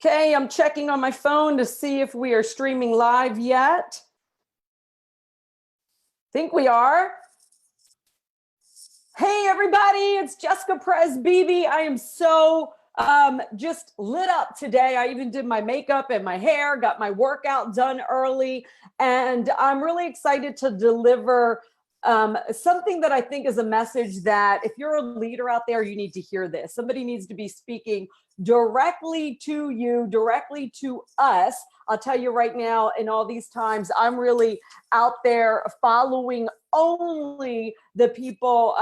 Okay, I'm checking on my phone to see if we are streaming live yet. Think we are. Hey everybody, it's Jessica Perez-Beebe. I am so just lit up today. I even did my makeup and my hair, got my workout done early, and I'm really excited to deliver something that I think is a message that if you're a leader out there, you need to hear this. Somebody needs to be speaking directly to you, directly to us. I'll tell you right now, in all these times, I'm really out there following only the people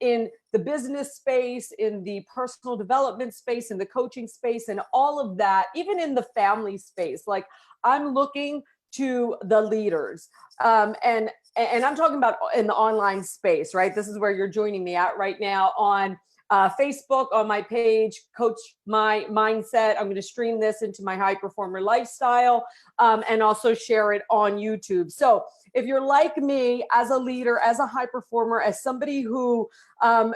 in the business space, in the personal development space, in the coaching space, and all of that, even in the family space. Like, I'm looking to the leaders. And I'm talking about in the online space, right? This is where you're joining me at right now on Facebook, on my page, Coach My Mindset. I'm going to stream this into my high performer lifestyle and also share it on YouTube. So if you're like me as a leader, as a high performer, as somebody who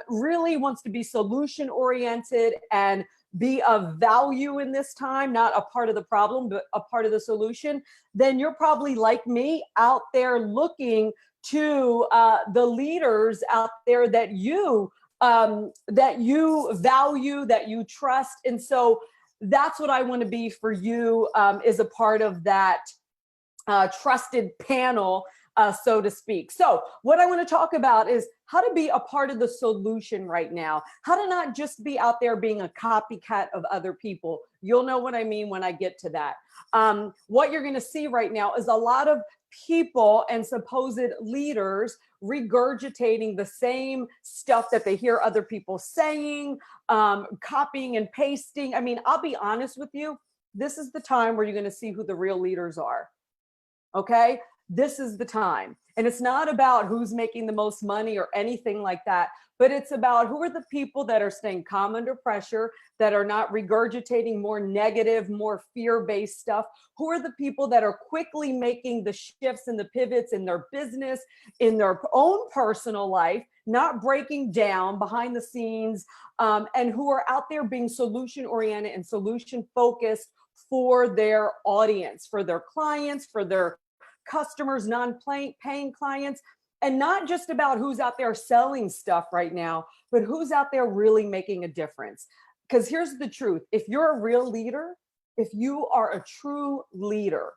really wants to be solution oriented and be of value in this time, not a part of the problem, but a part of the solution, then you're probably like me out there looking to the leaders out there that you value, that you trust. And so that's what I want to be for you, is a part of that trusted panel, so to speak. So what I want to talk about is how to be a part of the solution right now, how to not just be out there being a copycat of other people. You'll know what I mean when I get to that. What you're going to see right now is a lot of people and supposed leaders regurgitating the same stuff that they hear other people saying, copying and pasting. I mean, I'll be honest with you. This is the time where you're going to see who the real leaders are. Okay? This is the time. And it's not about who's making the most money or anything like that, but it's about who are the people that are staying calm under pressure, that are not regurgitating more negative, more fear-based stuff. Who are the people that are quickly making the shifts and the pivots in their business, in their own personal life, not breaking down behind the scenes, and who are out there being solution-oriented and solution-focused for their audience, for their clients, for their customers, non-paying clients, and not just about who's out there selling stuff right now, but who's out there really making a difference. Because here's the truth. If you're a real leader, if you are a true leader,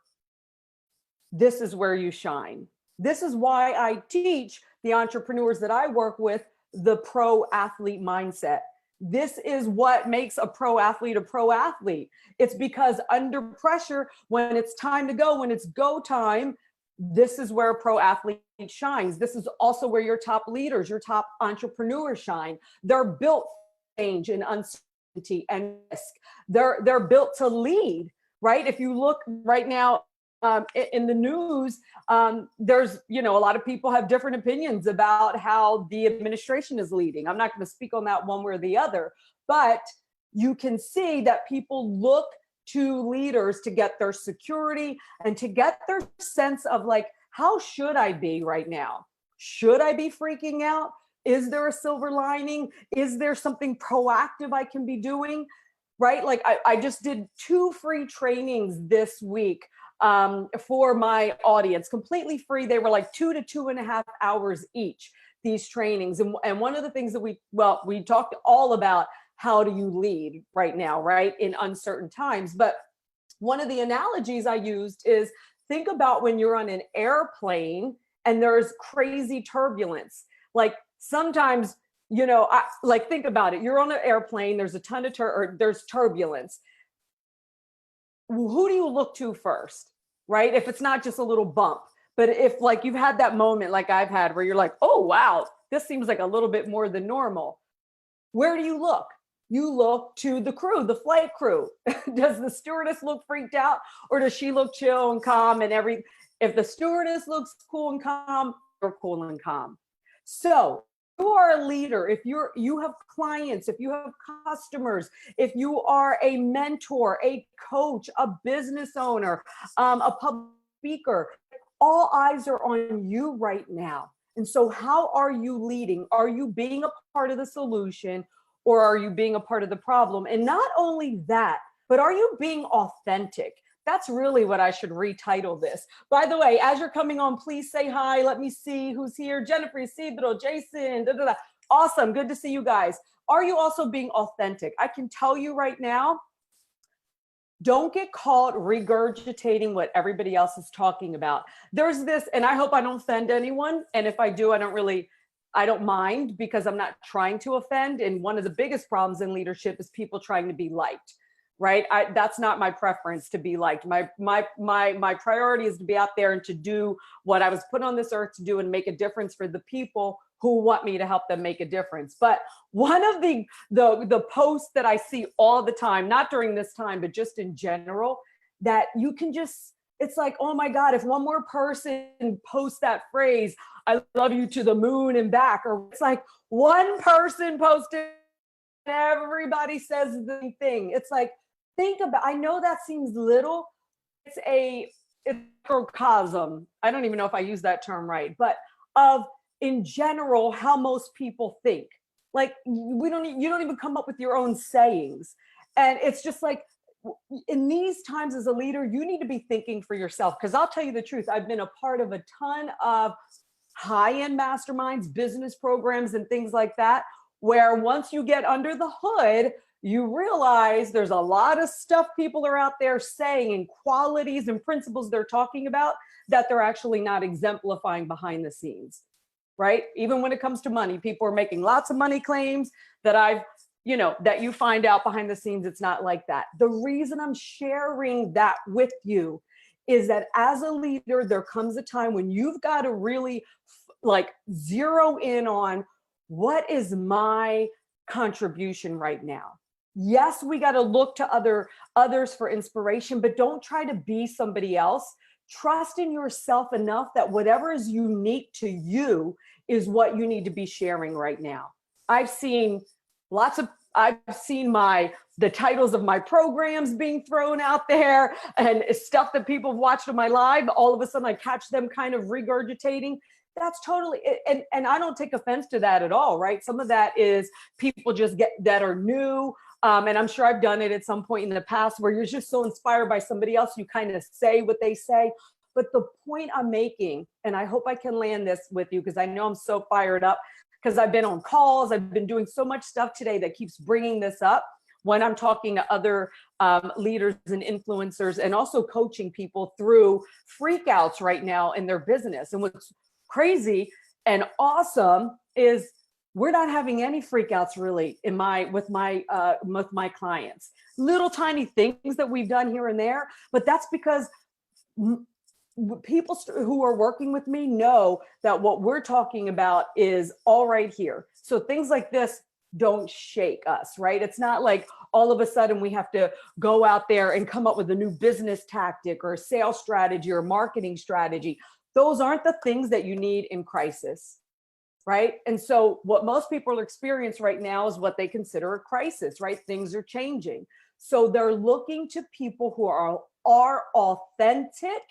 this is where you shine. This is why I teach the entrepreneurs that I work with the pro athlete mindset. This is what makes a pro athlete a pro athlete. It's because under pressure, when it's time to go, when it's go time, this is where a pro athlete shines. This is also where your top leaders, your top entrepreneurs shine. They're built for change and uncertainty and risk. They're built to lead, right? If you look right now in the news, there's, a lot of people have different opinions about how the administration is leading. I'm not going to speak on that one way or the other, but you can see that people look to leaders to get their security and to get their sense of like, how should I be right now? Should I be freaking out? Is there a silver lining? Is there something proactive I can be doing? Right? Like I just did 2 free trainings this week for my audience, completely free. They were like 2 to 2.5 hours each, these trainings. And one of the things that we talked all about, how do you lead right now, right? In uncertain times. But one of the analogies I used is, think about when you're on an airplane and there's crazy turbulence. Like sometimes, think about it. You're on an airplane, there's a ton of there's turbulence. Who do you look to first, right? If it's not just a little bump, but if like you've had that moment like I've had where you're like, oh, wow, this seems like a little bit more than normal. Where do you look? You look to the crew, the flight crew. Does the stewardess look freaked out, or does she look chill and calm and if the stewardess looks cool and calm, you're cool and calm. So you are a leader, if you have clients, if you have customers, if you are a mentor, a coach, a business owner, a public speaker, all eyes are on you right now. And so how are you leading? Are you being a part of the solution, or are you being a part of the problem? And not only that, but are you being authentic? That's really what I should retitle this. By the way, as you're coming on, please say hi. Let me see who's here. Jennifer, Isidro, Jason, da, da, da. Awesome. Good to see you guys. Are you also being authentic? I can tell you right now, don't get caught regurgitating what everybody else is talking about. There's this, and I hope I don't offend anyone. And if I do, I don't mind, because I'm not trying to offend. And one of the biggest problems in leadership is people trying to be liked, right? That's not my preference, to be liked. My priority is to be out there and to do what I was put on this earth to do, and make a difference for the people who want me to help them make a difference. But one of the posts that I see all the time, not during this time, but just in general, that you can just, it's like, oh my God, if one more person posts that phrase, I love you to the moon and back, or it's like one person posted, everybody says the same thing. It's like, think about, I know that seems little. It's a microcosm. I don't even know if I use that term right, but of, in general, how most people think. Like, you don't even come up with your own sayings. And it's just like, in these times as a leader, you need to be thinking for yourself. Because I'll tell you the truth, I've been a part of a ton of high-end masterminds, business programs, and things like that, where once you get under the hood, you realize there's a lot of stuff people are out there saying, and qualities and principles they're talking about, that they're actually not exemplifying behind the scenes. Right? Even when it comes to money, people are making lots of money claims that that you find out behind the scenes, it's not like that. The reason I'm sharing that with you is that as a leader, there comes a time when you've got to really zero in on, what is my contribution right now? Yes, we got to look to others for inspiration, but don't try to be somebody else. Trust in yourself enough that whatever is unique to you is what you need to be sharing right now. I've seen the titles of my programs being thrown out there, and stuff that people have watched on my live. All of a sudden I catch them kind of regurgitating. That's totally, and I don't take offense to that at all, right? Some of that is people just that are new. And I'm sure I've done it at some point in the past, where you're just so inspired by somebody else, you kind of say what they say. But the point I'm making, and I hope I can land this with you, because I know I'm so fired up, because I've been on calls, I've been doing so much stuff today that keeps bringing this up when I'm talking to other leaders and influencers, and also coaching people through freakouts right now in their business. And what's crazy and awesome is, we're not having any freakouts really with my clients. Little tiny things that we've done here and there, but that's because people who are working with me know that what we're talking about is all right here. So things like this don't shake us, right? It's not like all of a sudden we have to go out there and come up with a new business tactic or a sales strategy or marketing strategy. Those aren't the things that you need in crisis. Right? And so what most people experience right now is what they consider a crisis, right? Things are changing. So they're looking to people who are authentic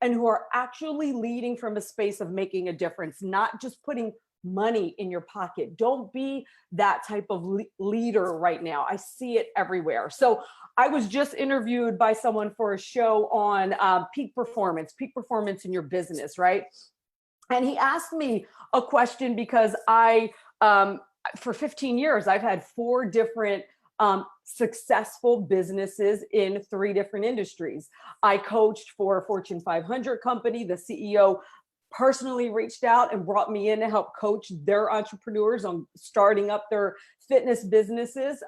and who are actually leading from a space of making a difference, not just putting money in your pocket. Don't be that type of leader right now. I see it everywhere. So I was just interviewed by someone for a show on peak performance in your business, right? And he asked me a question, because for 15 years, I've had 4 different successful businesses in 3 different industries. I coached for a Fortune 500 company. The CEO personally reached out and brought me in to help coach their entrepreneurs on starting up their fitness businesses.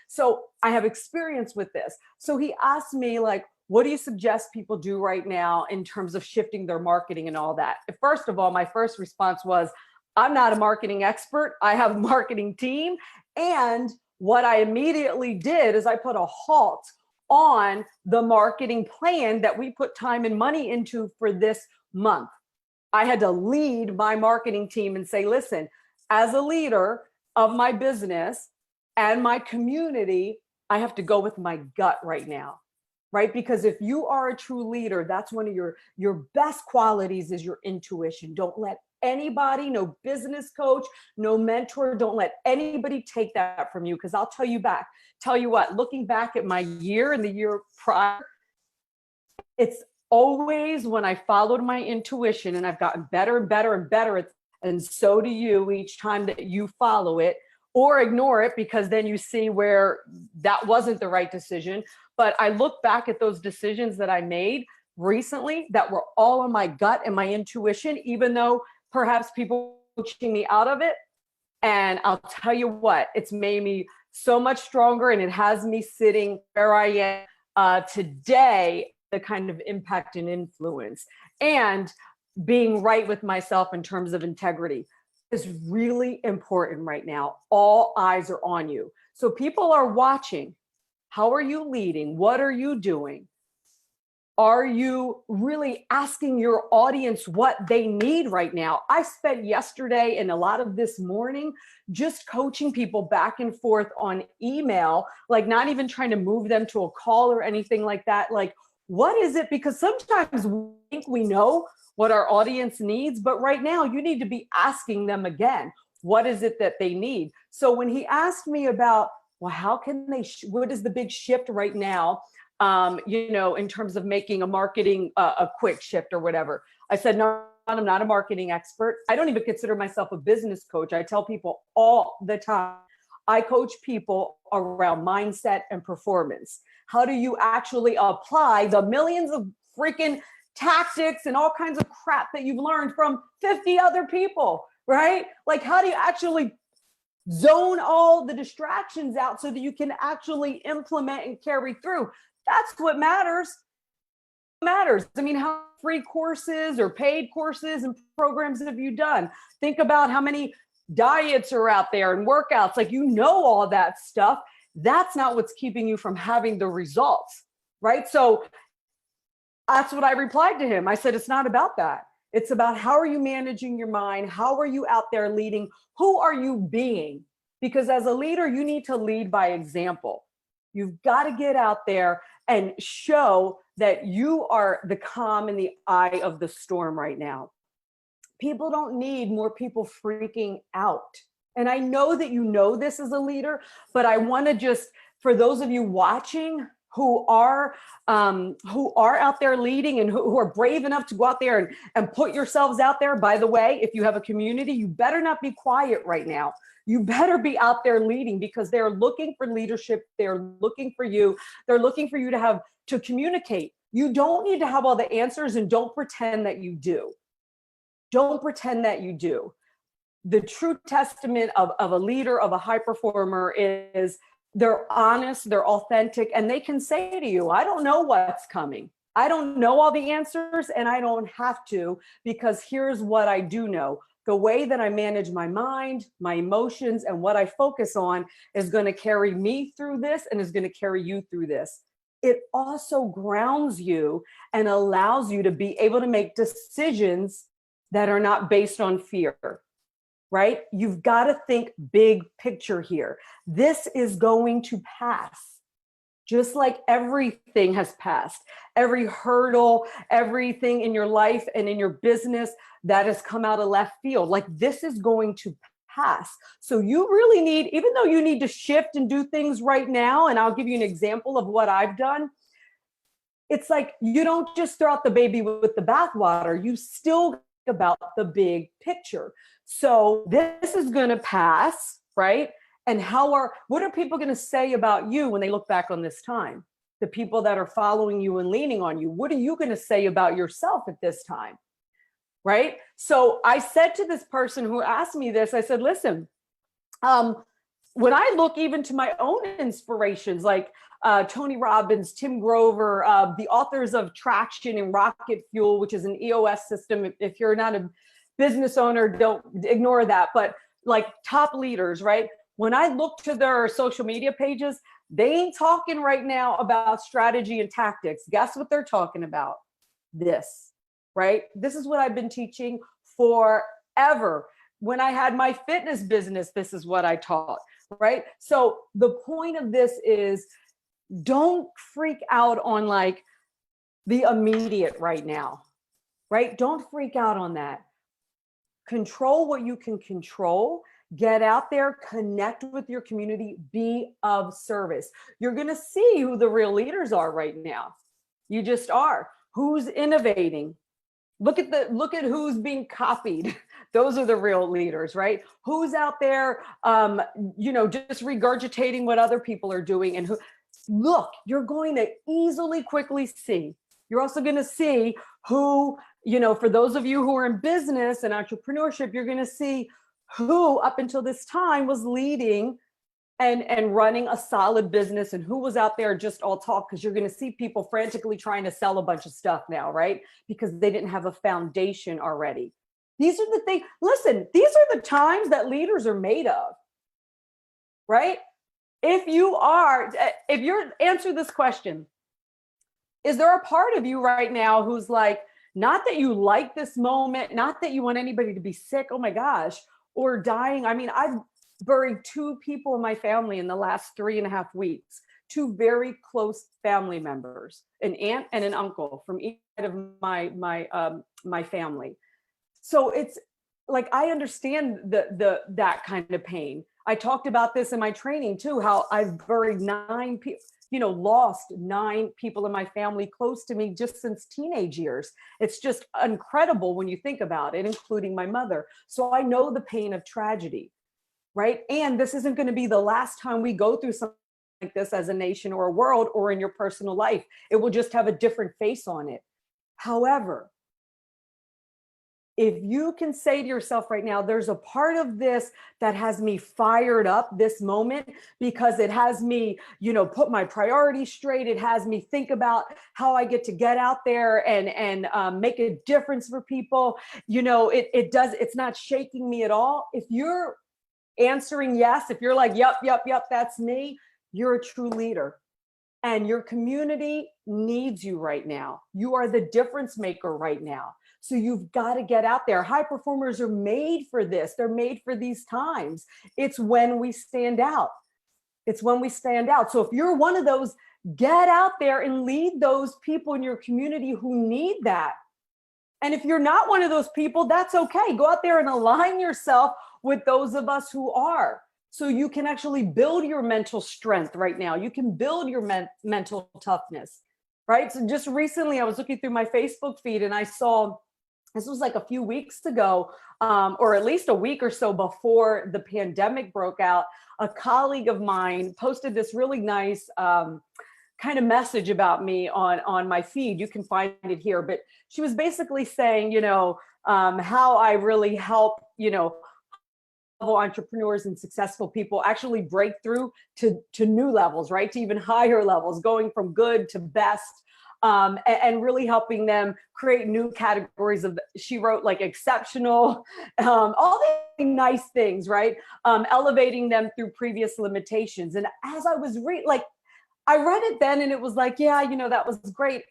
So I have experience with this. So he asked me, what do you suggest people do right now in terms of shifting their marketing and all that? First of all, my first response was, I'm not a marketing expert. I have a marketing team. And what I immediately did is I put a halt on the marketing plan that we put time and money into for this month. I had to lead my marketing team and say, listen, as a leader of my business and my community, I have to go with my gut right now. Right? Because if you are a true leader, that's one of your best qualities is your intuition. Don't let anybody, no business coach, no mentor. Don't let anybody take that from you. Because I'll tell you what, looking back at my year and the year prior, it's always when I followed my intuition, and I've gotten better and better and better. And so do you each time that you follow it, or ignore it, because then you see where that wasn't the right decision. But I look back at those decisions that I made recently that were all on my gut and my intuition, even though perhaps people coaching me out of it. And I'll tell you what, it's made me so much stronger, and it has me sitting where I am today, the kind of impact and influence, and being right with myself in terms of integrity is really important right now. All eyes are on you. So people are watching. How are you leading? What are you doing? Are you really asking your audience what they need right now? I spent yesterday and a lot of this morning just coaching people back and forth on email, like not even trying to move them to a call or anything like that. Like, what is it? Because sometimes we think we know what our audience needs, but right now you need to be asking them again, what is it that they need? So when he asked me about, well, how can they, what is the big shift right now? In terms of making a marketing, a quick shift or whatever. I said, no, I'm not a marketing expert. I don't even consider myself a business coach. I tell people all the time, I coach people around mindset and performance. How do you actually apply the millions of freaking tactics and all kinds of crap that you've learned from 50 other people, right? Like, how do you actually zone all the distractions out so that you can actually implement and carry through? That's what matters. I mean, how free courses or paid courses and programs have you done? Think about how many diets are out there and workouts. Like, you know, all that stuff. That's not what's keeping you from having the results, right? So that's what I replied to him. I said, it's not about that. It's about how are you managing your mind? How are you out there leading? Who are you being? Because as a leader, you need to lead by example. You've got to get out there and show that you are the calm in the eye of the storm right now. People don't need more people freaking out. And I know that you know this as a leader, but I want to just, for those of you watching who are out there leading and who are brave enough to go out there and put yourselves out there. By the way, if you have a community, you better not be quiet right now. You better be out there leading, because they're looking for leadership. They're looking for you. They're looking for you to communicate. You don't need to have all the answers, and don't pretend that you do. Don't pretend that you do. The true testament of a leader, of a high performer, is they're honest, they're authentic, and they can say to you, I don't know what's coming. I don't know all the answers, and I don't have to, because here's what I do know. The way that I manage my mind, my emotions, and what I focus on is going to carry me through this and is going to carry you through this. It also grounds you and allows you to be able to make decisions that are not based on fear, right? You've got to think big picture here. This is going to pass. Just like everything has passed, every hurdle, everything in your life and in your business that has come out of left field, like this is going to pass. So you really need, even though you need to shift and do things right now, and I'll give you an example of what I've done. It's like, you don't just throw out the baby with the bathwater. You still think about the big picture. So this is going to pass, right? And what are people going to say about you when they look back on this time? The people that are following you and leaning on you, what are you going to say about yourself at this time? Right? So I said to this person who asked me this, I said, listen, when I look even to my own inspirations, like Tony Robbins, Tim Grover, the authors of Traction and Rocket Fuel, which is an EOS system. If you're not a business owner, don't ignore that. But like top leaders, right? When I look to their social media pages, they ain't talking right now about strategy and tactics. Guess what they're talking about? This, right? This is what I've been teaching forever. When I had my fitness business, this is what I taught, right? So the point of this is, don't freak out on like the immediate right now, right? Don't freak out on that. Control what you can control. Get out there, connect with your community, be of service. You're going to see who the real leaders are right now. You just are. Who's innovating? Look at who's being copied. Those are the real leaders, right? Who's out there, just regurgitating what other people are doing, and look, you're going to easily, quickly see. You're also going to see who, for those of you who are in business and entrepreneurship, you're going to see who up until this time was leading and running a solid business, and who was out there just all talk, because you're going to see people frantically trying to sell a bunch of stuff now, right? Because they didn't have a foundation already. These are the things, listen, these are the times that leaders are made of, right? If you're answer this question, is there a part of you right now who's like, not that you like this moment, not that you want anybody to be sick, oh my gosh, or dying? I mean, I've buried 2 people in my family in the last 3.5 weeks, 2 very close family members, an aunt and an uncle from each side of my family. So it's like, I understand that kind of pain. I talked about this in my training too, how I've buried 9 people, lost 9 people in my family close to me just since teenage years. It's just incredible when you think about it, including my mother. So I know the pain of tragedy, right? And this isn't going to be the last time we go through something like this as a nation or a world or in your personal life. It will just have a different face on it. However, if you can say to yourself right now, there's a part of this that has me fired up this moment, because it has me, put my priorities straight. It has me think about how I get to get out there and make a difference for people. It's not shaking me at all. If you're answering yes, if you're like, yep, that's me, you're a true leader. And your community needs you right now. You are the difference maker right now. So you've got to get out there. High performers are made for this. They're made for these times. It's when we stand out. It's when we stand out. So if you're one of those, get out there and lead those people in your community who need that. And if you're not one of those people, that's okay. Go out there and align yourself with those of us who are. So you can actually build your mental strength right now. You can build your mental toughness, right? So just recently, I was looking through my Facebook feed and I saw, this was like a few weeks ago, or at least a week or so before the pandemic broke out, a colleague of mine posted this really nice kind of message about me on my feed. You can find it here, but she was basically saying, how I really help, entrepreneurs and successful people actually break through to new levels, right? To even higher levels, going from good to best, and really helping them create new categories of, she wrote like exceptional, all these nice things, right? Elevating them through previous limitations. And as I was I read it then and it was like, yeah, that was great.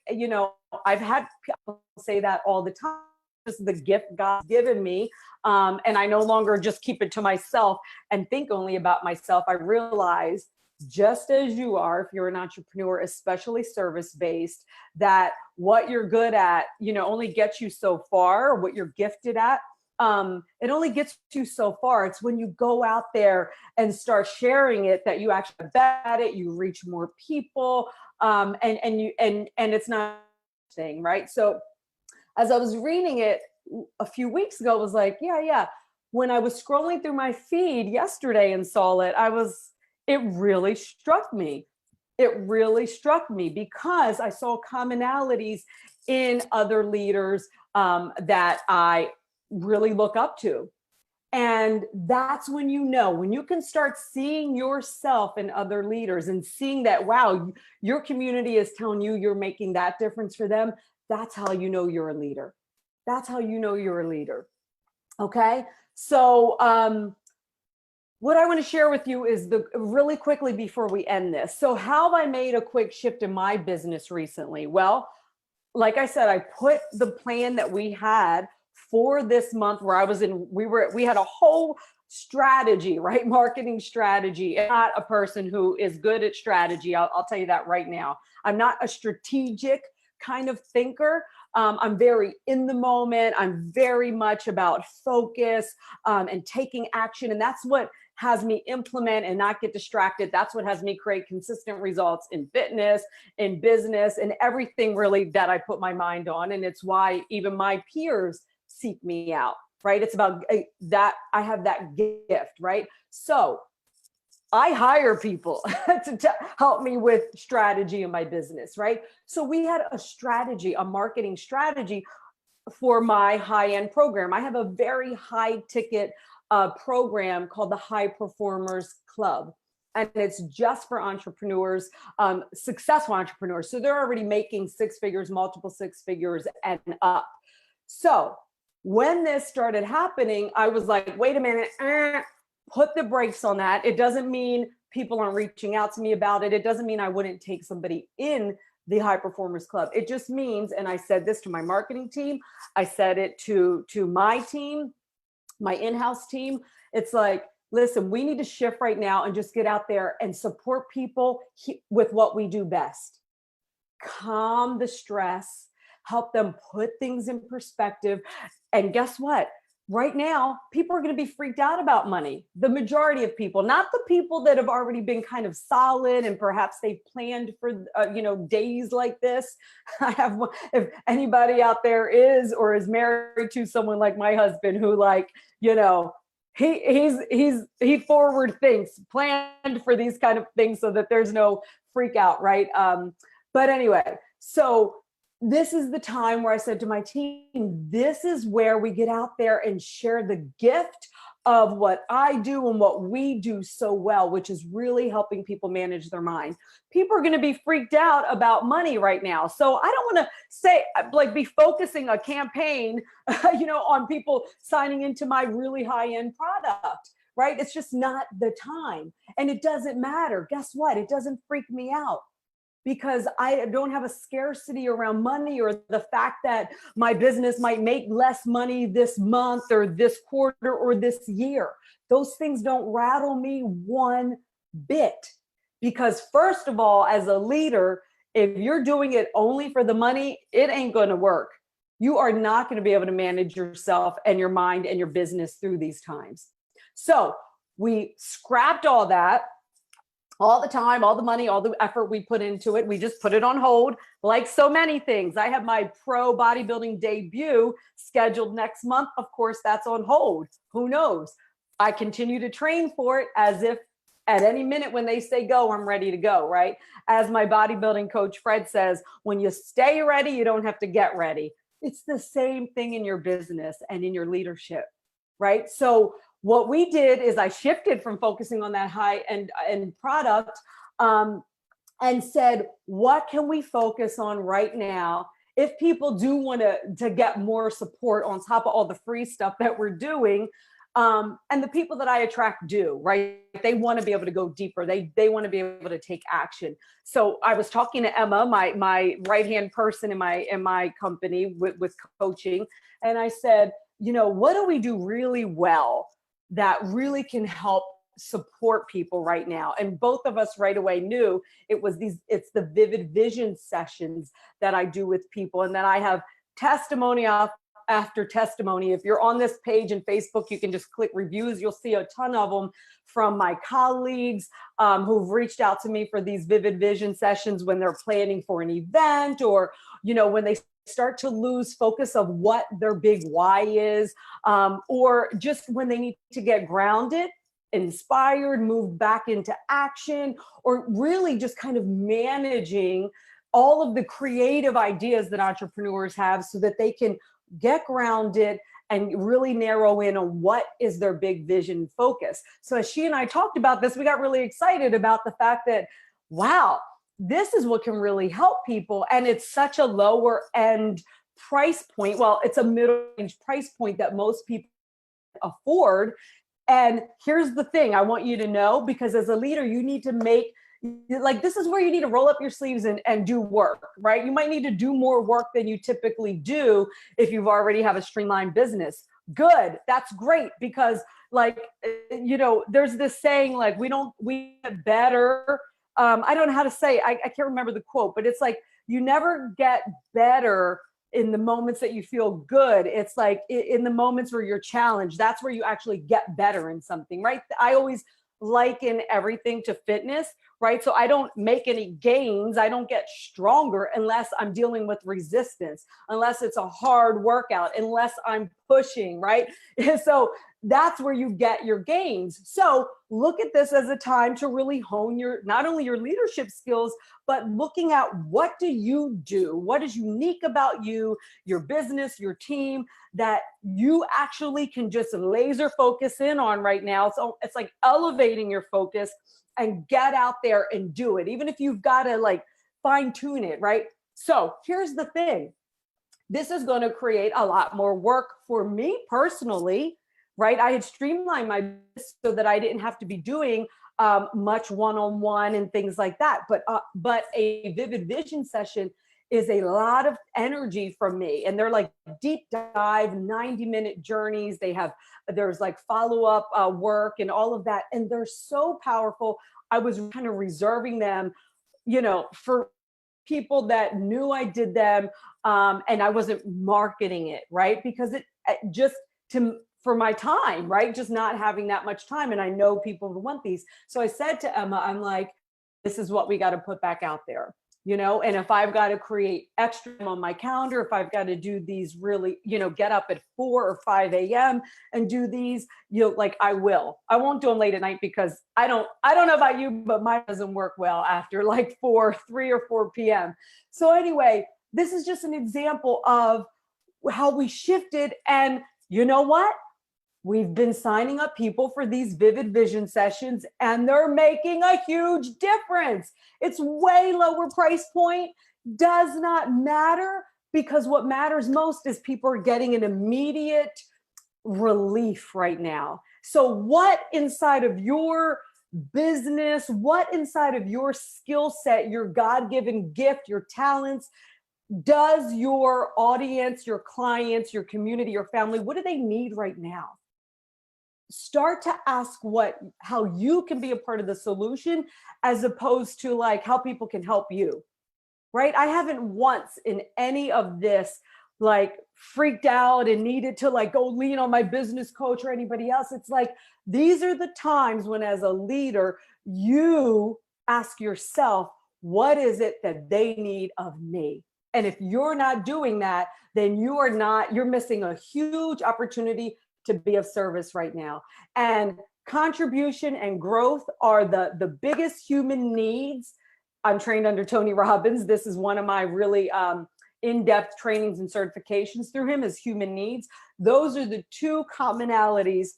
I've had people say that all the time. This is the gift God's given me. And I no longer just keep it to myself and think only about myself. I realize, just as you are, if you're an entrepreneur, especially service-based, that what you're good at, only gets you so far. What you're gifted at, it only gets you so far. It's when you go out there and start sharing it that you actually get better at it. You reach more people, and it's not a thing, right? So as I was reading it a few weeks ago, it was like, yeah. When I was scrolling through my feed yesterday and saw it, it really struck me. It really struck me because I saw commonalities in other leaders that I really look up to. And that's when when you can start seeing yourself in other leaders and seeing that, wow, your community is telling you you're making that difference for them. That's how you know you're a leader. That's how you know you're a leader. Okay. So, what I want to share with you is really quickly before we end this. So how have I made a quick shift in my business recently? Well, like I said, I put the plan that we had for this month where we had a whole strategy, right? Marketing strategy. I'm not a person who is good at strategy. I'll tell you that right now. I'm not a strategic kind of thinker. I'm very in the moment. I'm very much about focus and taking action. And that's what has me implement and not get distracted. That's what has me create consistent results in fitness, in business, and everything really that I put my mind on. And it's why even my peers seek me out, right? It's about that I have that gift, right? So I hire people to help me with strategy in my business, right? So we had a strategy, a marketing strategy for my high-end program. I have a very high ticket program called the High Performers Club. And it's just for entrepreneurs, successful entrepreneurs. So they're already making six figures, multiple six figures and up. So when this started happening, I was like, wait a minute, put the brakes on that. It doesn't mean people aren't reaching out to me about it. It doesn't mean I wouldn't take somebody in the High Performers Club. It just means, and I said this to my marketing team, I said it to my team, my in-house team. It's like, listen, we need to shift right now and just get out there and support people with what we do best. Calm the stress, help them put things in perspective. And guess what? Right now, people are going to be freaked out about money. The majority of people, not the people that have already been kind of solid and perhaps they've planned for, days like this. If anybody out there is or is married to someone like my husband who he forward thinks, planned for these kind of things so that there's no freak out, right? But anyway, so this is the time where I said to my team, this is where we get out there and share the gift of what I do and what we do so well, which is really helping people manage their mind. People are going to be freaked out about money right now. So I don't want to say be focusing a campaign, on people signing into my really high-end product, right? It's just not the time. And it doesn't matter. Guess what? It doesn't freak me out, because I don't have a scarcity around money or the fact that my business might make less money this month or this quarter or this year. Those things don't rattle me one bit, because first of all, as a leader, if you're doing it only for the money, it ain't going to work. You are not going to be able to manage yourself and your mind and your business through these times. So we scrapped all that. All the time, all the money, all the effort we put into it, we just put it on hold like so many things. I have my pro bodybuilding debut scheduled next month. Of course, that's on hold. Who knows? I continue to train for it as if at any minute when they say go, I'm ready to go, right? As my bodybuilding coach, Fred, says, when you stay ready, you don't have to get ready. It's the same thing in your business and in your leadership, right? So what we did is I shifted from focusing on that high-end product and said, what can we focus on right now? If people do want to get more support on top of all the free stuff that we're doing, and the people that I attract do, right? They want to be able to go deeper. They want to be able to take action. So I was talking to Emma, my right-hand person in my company with coaching, and I said, what do we do really well that really can help support people right now? And both of us right away knew it's the vivid vision sessions that I do with people, and that I have testimony after testimony. If you're on this page in Facebook, you can just click reviews. You'll see a ton of them from my colleagues who've reached out to me for these vivid vision sessions when they're planning for an event, or, when they start to lose focus of what their big why is, or just when they need to get grounded, inspired, moved back into action, or really just kind of managing all of the creative ideas that entrepreneurs have so that they can get grounded and really narrow in on what is their big vision focus. So as she and I talked about this, we got really excited about the fact that, wow, this is what can really help people. And it's such a lower end price point. Well, it's a middle range price point that most people afford. And here's the thing I want you to know, because as a leader, you need to this is where you need to roll up your sleeves and do work, right? You might need to do more work than you typically do if you've already have a streamlined business. Good. That's great, because there's this saying, we get better. I don't know how to say, I can't remember the quote, but it's like, you never get better in the moments that you feel good. It's like in the moments where you're challenged, that's where you actually get better in something, right? I always liken everything to fitness, right? So I don't make any gains. I don't get stronger unless I'm dealing with resistance, unless it's a hard workout, unless I'm pushing, right? So that's where you get your gains. So look at this as a time to really hone not only your leadership skills, but looking at what do you do? What is unique about you, your business, your team, that you actually can just laser focus in on right now. So it's like elevating your focus and get out there and do it, even if you've got to like fine tune it, right? So here's the thing. This is going to create a lot more work for me personally, right? I had streamlined my business so that I didn't have to be doing much one-on-one and things like that. But a vivid vision session is a lot of energy from me. And they're like deep dive, 90-minute journeys. There's like follow-up work and all of that. And they're so powerful. I was kind of reserving them, for people that knew I did them. And I wasn't marketing it, right? Because it just for my time, right? Just not having that much time. And I know people want these. So I said to Emma, I'm like, this is what we got to put back out there, and if I've got to create extra on my calendar, if I've got to do these really, get up at 4 or 5 a.m. and do these, like I will. I won't do them late at night because I don't know about you, but mine doesn't work well after like 3 or 4 p.m. So anyway, this is just an example of how we shifted. And you know what? We've been signing up people for these vivid vision sessions and they're making a huge difference. It's way lower price point, does not matter, because what matters most is people are getting an immediate relief right now. So what inside of your business, what inside of your skill set, your God-given gift, your talents, does your audience, your clients, your community, your family, what do they need right now? Start to ask how you can be a part of the solution, as opposed to like how people can help you, right? I haven't once in any of this like freaked out and needed to like go lean on my business coach or anybody else. It's like, these are the times when as a leader, you ask yourself, what is it that they need of me? And if you're not doing that, then you're missing a huge opportunity to be of service right now. And contribution and growth are the biggest human needs. I'm trained under Tony Robbins. This is one of my really in-depth trainings and certifications through him, is human needs. Those are the two commonalities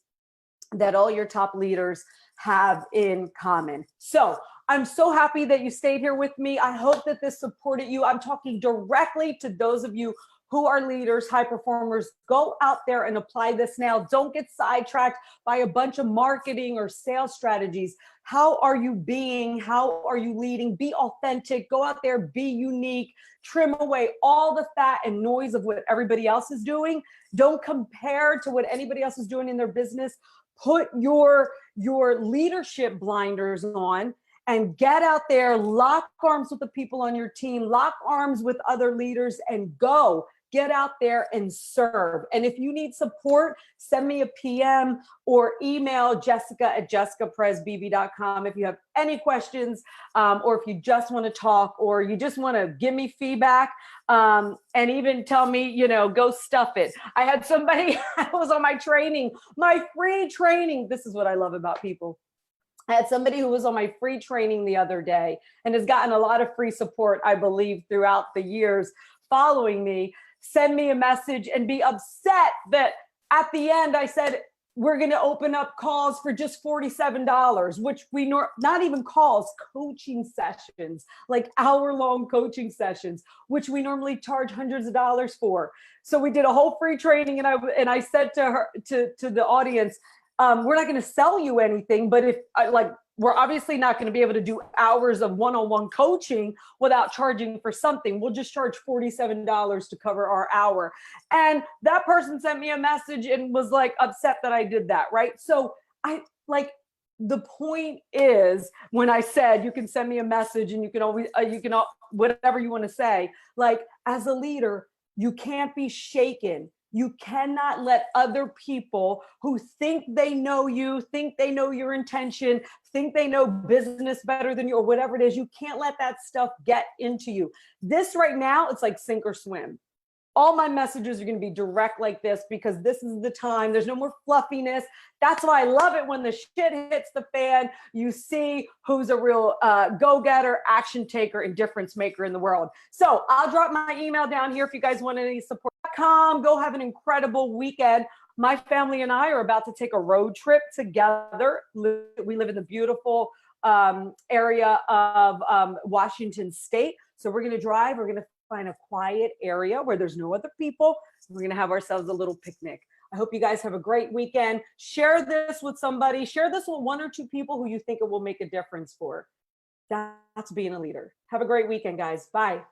that all your top leaders have in common. So I'm so happy that you stayed here with me. I hope that this supported you. I'm talking directly to those of you who are leaders, high performers. Go out there and apply this now. Don't get sidetracked by a bunch of marketing or sales strategies. How are you being? How are you leading? Be authentic. Go out there, be unique. Trim away all the fat and noise of what everybody else is doing. Don't compare to what anybody else is doing in their business. Put your leadership blinders on and get out there, lock arms with the people on your team, lock arms with other leaders, and go. Get out there and serve. And if you need support, send me a PM or email jessica@jessicaperez-beebe.com if you have any questions, or if you just want to talk, or you just want to give me feedback, and even tell me, go stuff it. I had somebody that was on my training, my free training. This is what I love about people. I had somebody who was on my free training the other day and has gotten a lot of free support, I believe, throughout the years following me, send me a message and be upset that at the end I said, we're going to open up calls for just $47, which not even calls, coaching sessions, like hour-long coaching sessions, which we normally charge hundreds of dollars for. So we did a whole free training, and I said to the audience, we're not going to sell you anything, but we're obviously not going to be able to do hours of one-on-one coaching without charging for something. We'll just charge $47 to cover our hour. And that person sent me a message and was like upset that I did that, right? So the point is, when I said you can send me a message and you can always, whatever you want to say, like as a leader, You can't be shaken. You cannot let other people who think they know you, think they know your intention, think they know business better than you, or whatever it is, you can't let that stuff get into you. This right now, it's like sink or swim. All my messages are going to be direct like this because this is the time. There's no more fluffiness. That's why I love it when the shit hits the fan. You see who's a real go-getter, action taker, and difference maker in the world. So I'll drop my email down here if you guys want any support. Go have an incredible weekend. My family and I are about to take a road trip together. We live in the beautiful area of Washington State. So we're going to drive. We're going to find a quiet area where there's no other people. We're going to have ourselves a little picnic. I hope you guys have a great weekend. Share this with somebody. Share this with one or two people who you think it will make a difference for. That's being a leader. Have a great weekend, guys. Bye.